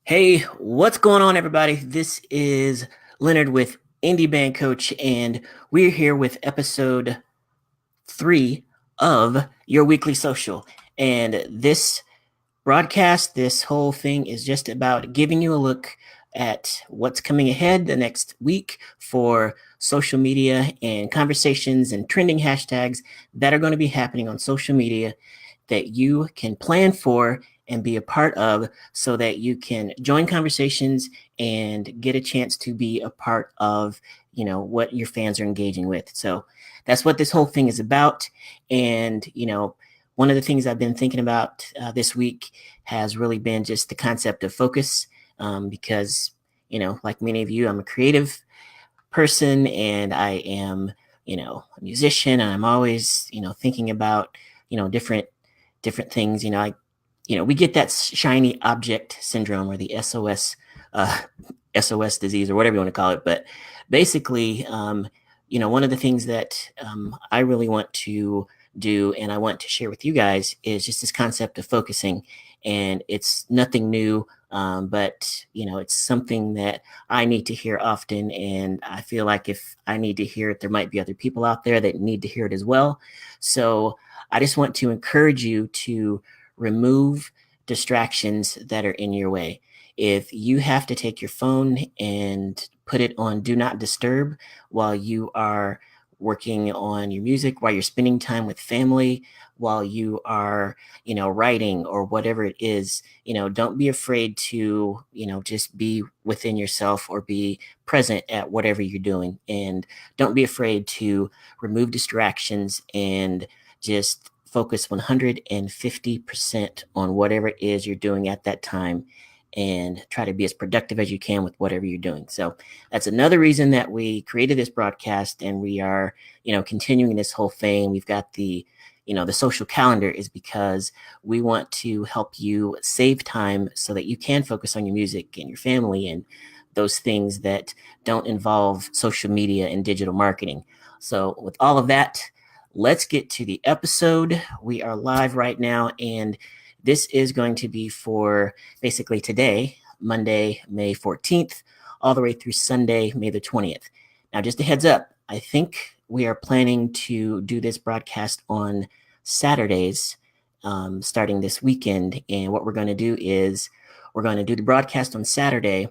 Hey, what's going on, everybody? This is Leonard with Indie Band Coach, and we're here with episode 3 of your weekly social. And this broadcast, this whole thing is just about giving you a look at what's coming ahead the next week for social media and conversations and trending hashtags that are going to be happening on social media that you can plan for and be a part of so that you can join conversations and get a chance to be a part of what your fans are engaging with. So that's what this whole thing is about. And one of the things I've been thinking about this week has really been just the concept of focus, because like many of you, I'm a creative person, and I am a musician, and I'm always thinking about different things. We get that shiny object syndrome, or the uh, SOS disease, or whatever you want to call it. But basically, one of the things that I really want to do and I want to share with you guys is just this concept of focusing. And it's nothing new, but it's something that I need to hear often. And I feel like if I need to hear it, there might be other people out there that need to hear it as well. So I just want to encourage you to remove distractions that are in your way. If you have to take your phone and put it on do not disturb while you are working on your music, while you're spending time with family, while you are, writing or whatever it is, don't be afraid to, just be within yourself or be present at whatever you're doing. And don't be afraid to remove distractions and just focus 150% on whatever it is you're doing at that time, and try to be as productive as you can with whatever you're doing. So that's another reason that we created this broadcast, and we are, continuing this whole thing. We've got the social calendar, is because we want to help you save time so that you can focus on your music and your family and those things that don't involve social media and digital marketing. So with all of that, let's get to the episode. We are live right now, and this is going to be for basically today, Monday, May 14th, all the way through Sunday, May the 20th. Now, just a heads up, I think we are planning to do this broadcast on Saturdays, starting this weekend. And what we're going to do is we're going to do the broadcast on Saturday,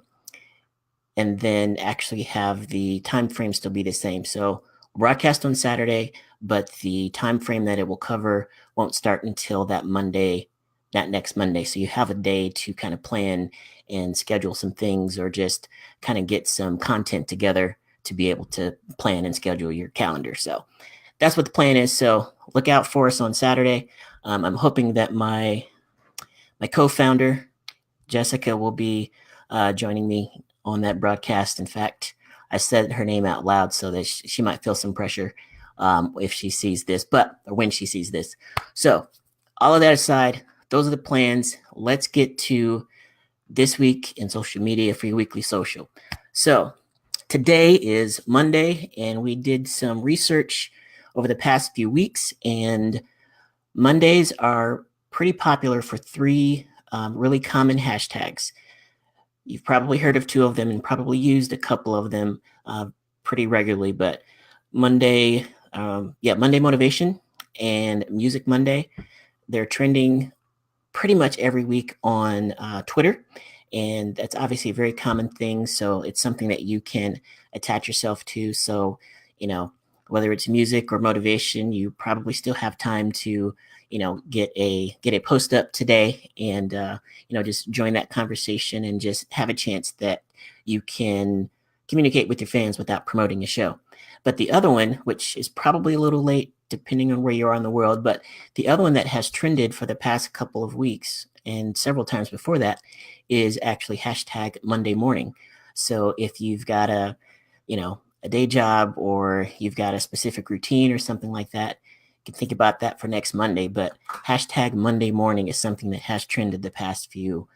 and then actually have the time frame still be the same. So broadcast on Saturday, but the time frame that it will cover won't start until that Monday, that next Monday. So you have a day to kind of plan and schedule some things, or just kind of get some content together to be able to plan and schedule your calendar. So that's what the plan is. So look out for us on Saturday. I'm hoping that my co-founder Jessica will be joining me on that broadcast. In fact, I said her name out loud so that she might feel some pressure if she sees this, or when she sees this. So, all of that aside, those are the plans. Let's get to this week in social media for your weekly social. So, today is Monday, and we did some research over the past few weeks, and Mondays are pretty popular for three really common hashtags. You've probably heard of two of them and probably used a couple of them pretty regularly, but Monday Motivation and Music Monday, they're trending pretty much every week on Twitter. And that's obviously a very common thing. So it's something that you can attach yourself to. So, you know, whether it's music or motivation, you probably still have time to, get a post up today, and just join that conversation and just have a chance that you can communicate with your fans without promoting a show. But the other one, which is probably a little late depending on where you are in the world, but the other one that has trended for the past couple of weeks and several times before that is actually hashtag Monday morning. So if you've got a day job, or you've got a specific routine or something like that, you can think about that for next Monday. But hashtag Monday morning is something that has trended the past few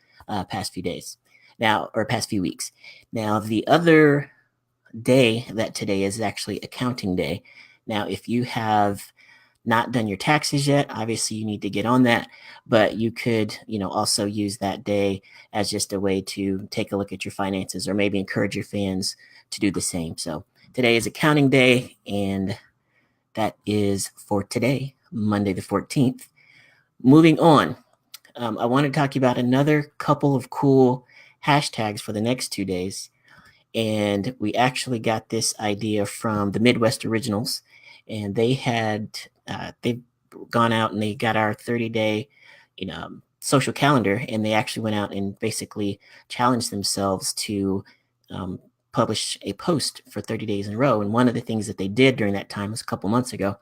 days now, or past few weeks. Now, the other day that today is actually accounting day. Now, if you have not done your taxes yet, obviously you need to get on that, but you could, also use that day as just a way to take a look at your finances or maybe encourage your fans to do the same. So today is accounting day, and that is for today, Monday the 14th. Moving on, I want to talk to you about another couple of cool hashtags for the next 2 days. And we actually got this idea from the Midwest Originals, and they've gone out and they got our 30-day, social calendar, and they actually went out and basically challenged themselves to um, publish a post for 30 days in a row. And one of the things that they did during that time was a couple months ago.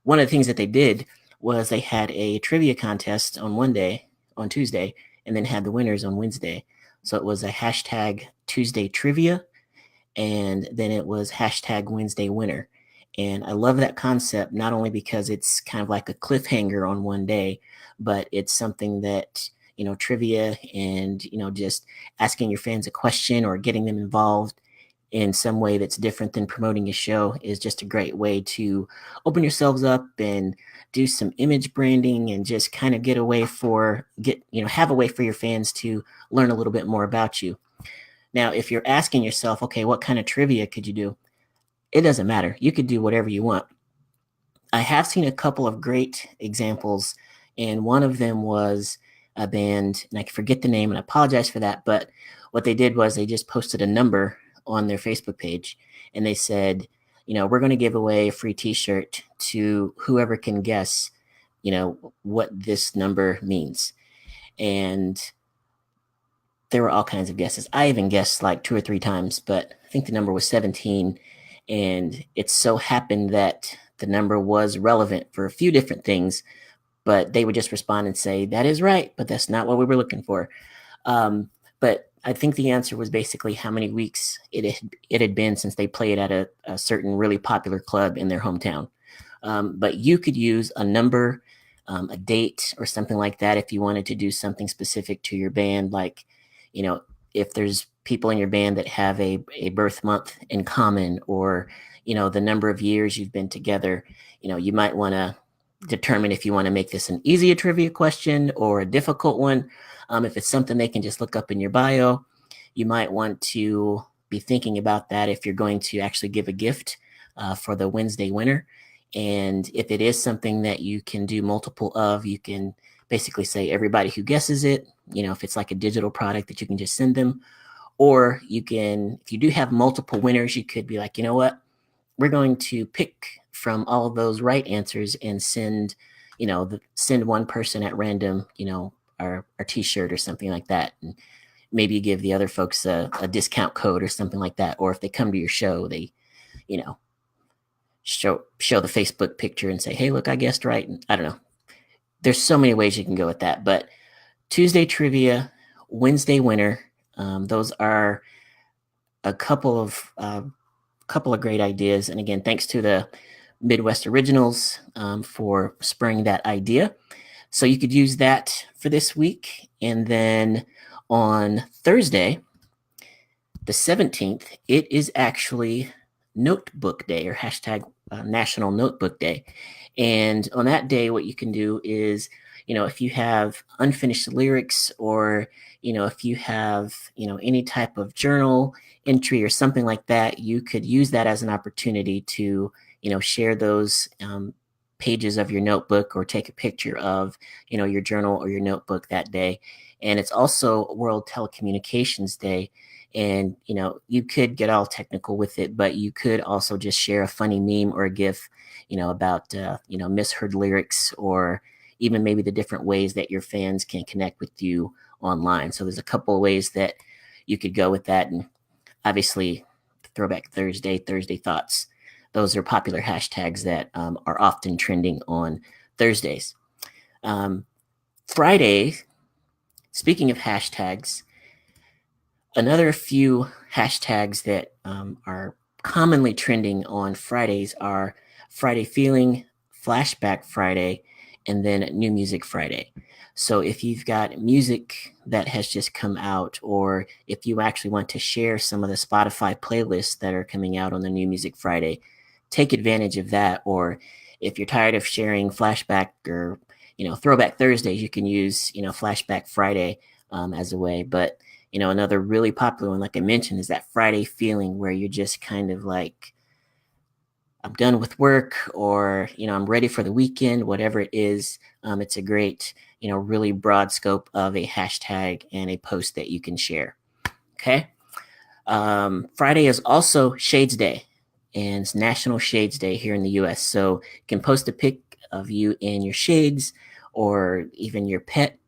One of the things that they did was they had a trivia contest on one day, on Tuesday, and then had the winners on Wednesday. So it was a hashtag Tuesday trivia, and then it was hashtag Wednesday winner. And I love that concept, not only because it's kind of like a cliffhanger on one day, but it's something that, trivia and, just asking your fans a question or getting them involved in some way that's different than promoting a show is just a great way to open yourselves up and do some image branding and just kind of have a way for your fans to learn a little bit more about you. Now, if you're asking yourself, okay, what kind of trivia could you do? It doesn't matter. You could do whatever you want. I have seen a couple of great examples, and one of them was a band, and I forget the name, and I apologize for that. But what they did was they just posted a number on their Facebook page, and they said, we're going to give away a free T-shirt to whoever can guess, what this number means. And there were all kinds of guesses. I even guessed like 2 or 3 times, but I think the number was 17. And it so happened that the number was relevant for a few different things, but they would just respond and say, that is right, but that's not what we were looking for. But I think the answer was basically how many weeks it had been since they played at a certain really popular club in their hometown. But you could use a number, a date, or something like that if you wanted to do something specific to your band, like, if there's people in your band that have a birth month in common, or, the number of years you've been together, you might want to determine if you want to make this an easy trivia question or a difficult one. If it's something they can just look up in your bio, you might want to be thinking about that if you're going to actually give a gift for the Wednesday winner. And if it is something that you can do multiple of, you can basically say everybody who guesses it, if it's like a digital product that you can just send them. Or you can, if you do have multiple winners, you could be like, you know what, we're going to pick from all of those right answers and send, send one person at random, our T-shirt or something like that. And maybe you give the other folks a discount code or something like that. Or if they come to your show, they, show the Facebook picture and say, hey, look, I guessed right. And I don't know. There's so many ways you can go with that. But Tuesday trivia, Wednesday winner, those are a couple of great ideas. And again, thanks to the Midwest Originals for spurring that idea. So you could use that for this week. And then on Thursday, the 17th, it is actually Notebook Day, or hashtag National Notebook Day. And on that day, what you can do is, if you have unfinished lyrics, or, if you have, any type of journal entry or something like that, you could use that as an opportunity to, share those pages of your notebook, or take a picture of, your journal or your notebook that day. And it's also World Telecommunications Day. And, you could get all technical with it, but you could also just share a funny meme or a GIF, about, misheard lyrics, or even maybe the different ways that your fans can connect with you online. So there's a couple of ways that you could go with that. And obviously, Throwback Thursday, Thursday Thoughts, those are popular hashtags that are often trending on Thursdays. Friday, speaking of hashtags, another few hashtags that are commonly trending on Fridays are Friday Feeling, Flashback Friday, and then New Music Friday. So if you've got music that has just come out, or if you actually want to share some of the Spotify playlists that are coming out on the New Music Friday, take advantage of that. Or if you're tired of sharing flashback or throwback Thursdays, you can use flashback Friday as a way. But another really popular one, like I mentioned, is that Friday feeling where you're just kind of like, I'm done with work, or I'm ready for the weekend, whatever it is. It's a great really broad scope of a hashtag and a post that you can share. Okay. Friday is also Shades Day, and it's National Shades Day here in the US. So you can post a pic of you in your shades, or even your pet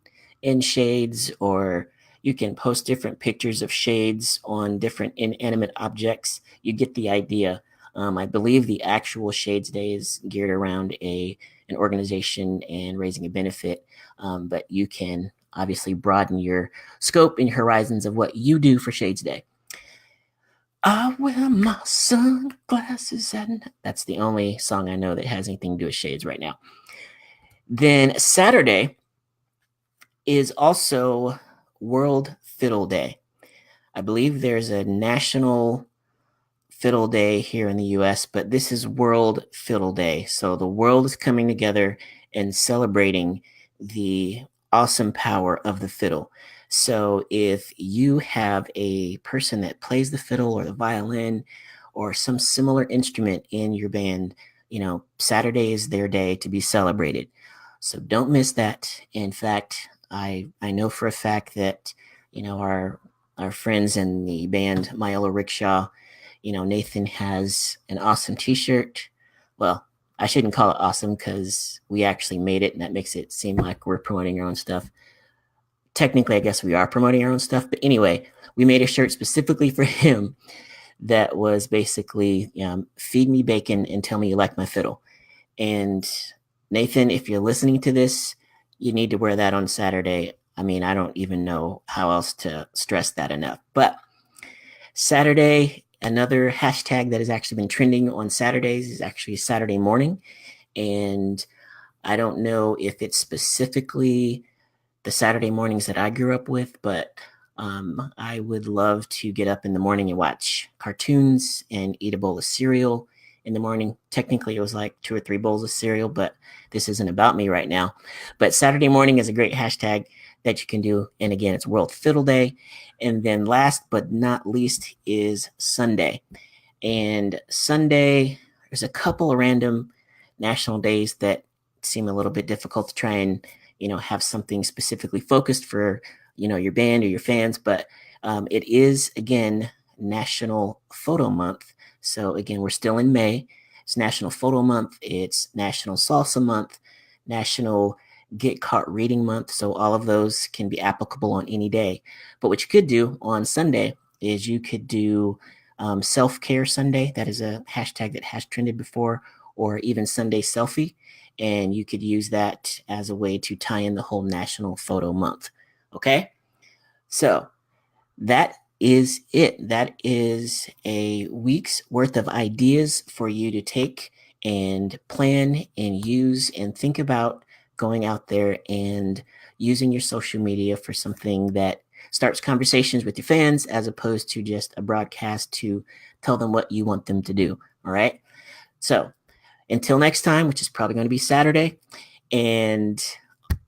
in shades, or you can post different pictures of shades on different inanimate objects. You get the idea. I believe the actual Shades Day is geared around an organization and raising a benefit, but you can obviously broaden your scope and your horizons of what you do for Shades Day. I wear my sunglasses at night. That's the only song I know that has anything to do with shades right now. Then Saturday is also World Fiddle Day. I believe there's a National Fiddle Day here in the US, but this is World Fiddle Day. So the world is coming together and celebrating the awesome power of the fiddle. So if you have a person that plays the fiddle or the violin or some similar instrument in your band, Saturday is their day to be celebrated. So don't miss that. In fact, I know for a fact that our friends in the band My Yellow Rickshaw, Nathan has an awesome t-shirt. Well, I shouldn't call it awesome because we actually made it, and that makes it seem like we're promoting our own stuff. Technically, I guess we are promoting our own stuff, but anyway, we made a shirt specifically for him that was basically feed me bacon and tell me you like my fiddle. And Nathan, if you're listening to this, you need to wear that on Saturday. I mean, I don't even know how else to stress that enough. But Saturday, another hashtag that has actually been trending on Saturdays is actually Saturday morning. And I don't know if it's specifically the Saturday mornings that I grew up with, but I would love to get up in the morning and watch cartoons and eat a bowl of cereal in the morning. Technically, it was like 2 or 3 bowls of cereal, but this isn't about me right now. But Saturday morning is a great hashtag that you can do. And again, it's World Fiddle Day. And then last but not least is Sunday. And Sunday, there's a couple of random national days that seem a little bit difficult to try and have something specifically focused for your band or your fans, but it is again National Photo Month. So again, we're still in May. It's National Photo Month. It's National Salsa Month, National Get Caught Reading Month. So all of those can be applicable on any day. But what you could do on Sunday is you could do Self-Care Sunday. That is a hashtag that has trended before, or even Sunday Selfie. And you could use that as a way to tie in the whole National Photo Month. Okay? So that is it. That is a week's worth of ideas for you to take and plan and use and think about going out there and using your social media for something that starts conversations with your fans as opposed to just a broadcast to tell them what you want them to do. All right? So until next time, which is probably going to be Saturday, and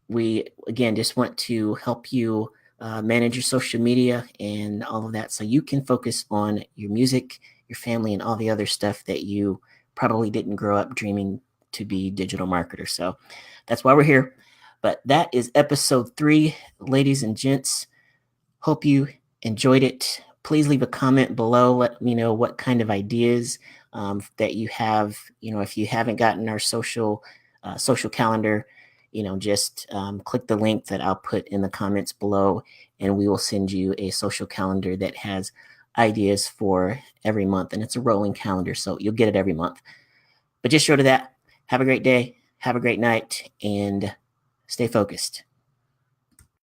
we again just want to help you manage your social media and all of that so you can focus on your music, your family, and all the other stuff that you probably didn't grow up dreaming to be digital marketers. So that's why we're here. But that is episode 3, ladies and gents. Hope you enjoyed it. Please leave a comment below. Let me know what kind of ideas that you have. If you haven't gotten our social calendar, just click the link that I'll put in the comments below, and we will send you a social calendar that has ideas for every month. And it's a rolling calendar, so you'll get it every month. But just short of that, have a great day, have a great night, and stay focused.